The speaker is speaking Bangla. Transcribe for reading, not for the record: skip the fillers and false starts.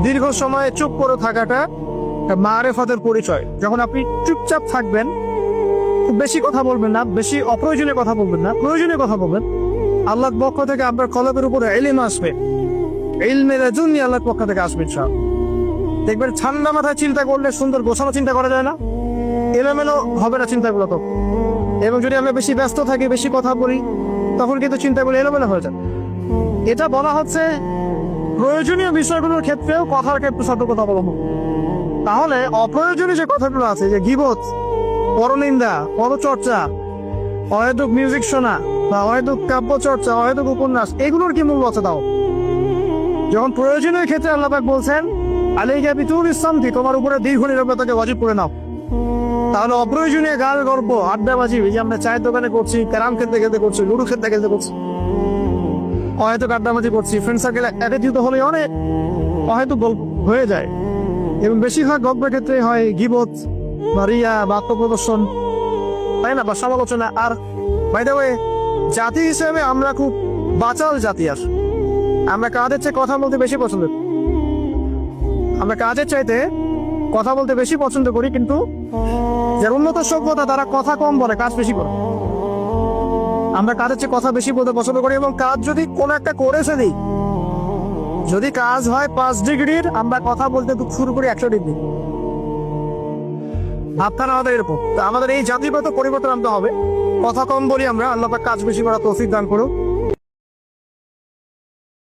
দীর্ঘ সময় চুপ করে থাকাটা মারেফতের পরিচয়। যখন আপনি চুপচাপ থাকবেন, খুব বেশি কথা বলবেন না, বেশি অপ্রয়োজনীয় কথা বলবেন না, প্রয়োজনীয় কথা বলবেন, আল্লাহর পক্ষ থেকে আপনার কলবের উপরে ইলম আসবে। ইলমের জন্য আল্লাহর পক্ষ থেকে আসবে সব। দেখবেন ঠান্ডা মাথায় চিন্তা করলে সুন্দর গোছানো চিন্তা করা যায় না, এলোমেলো হবে না চিন্তাগুলো তো। এবং যদি আমরা বেশি ব্যস্ত থাকি, বেশি কথা বলি, তখন কিন্তু চিন্তাগুলো এলোমেলো হয়ে যায়। এটা বলা হচ্ছে প্রয়োজনীয় বিষয়গুলোর ক্ষেত্রেও কথার ক্ষেত্রে সতর্কতা অবলম্বন। তাহলে অপ্রয়োজনীয় যে কথাগুলো আছে, যে গীবত, পরনিন্দা, পরচর্চা, অহেতুক মিউজিক শোনা বা অহেতুক কাব্য চর্চা, অহেতুক উপন্যাস, এগুলোর কি মূল্য আছে? তাও যখন প্রয়োজনীয় ক্ষেত্রে আল্লাহ পাক বলছেন আলাইকা বিতুল ইসলামতি, তোমার উপরে দীর্ঘ নিরবতাকে ওয়াজিব করে নাও, তাহলে অপ্রয়োজনীয় গাল গল্প, আড্ডাবাজি, যে আমরা চায়ের দোকানে করছি, ক্যারাম খেলতে খেলতে করছি, লুডো খেলতে খেলতে করছি, অহেতুক আড্ডাবাজি করছি, ফ্রেন্ড সার্কেল একত্রিত হলে অনেক অহেতুক গল্প হয়ে যায়। এবং বেশিরভাগ গল্পের ক্ষেত্রে হয় গীবত বা রিয়া বা আত্মপ্রদর্শন, তাই না, বা সমালোচনা। আর বাই দ্য ওয়ে, জাতি হিসেবে আমরা খুব বাচাল জাতি। আর আমরা কাজের চেয়ে কথা বলতে বেশি পছন্দ করি। আমরা কাজের চাইতে কথা বলতে বেশি পছন্দ করি, কিন্তু যার উন্নত সভ্যতা তারা কথা কম বলে, কাজ বেশি করে। আমরা কাজের চেয়ে কথা বেশি বলতে পছন্দ করি, এবং কাজ যদি কোনো একটা করেছে দিই, যদি কাজ হয় 5 ডিগ্রির, আমরা কথা বলতে শুরু করি 100 ডিগ্রি। ভাবখানা আমাদের এরকম। তো আমাদের এই জাতিগত পরিবর্তন আনতে হবে। কথা কম বলি আমরা, আল্লাহ পাক কাজ বেশি করা তৌফিক দান করুক।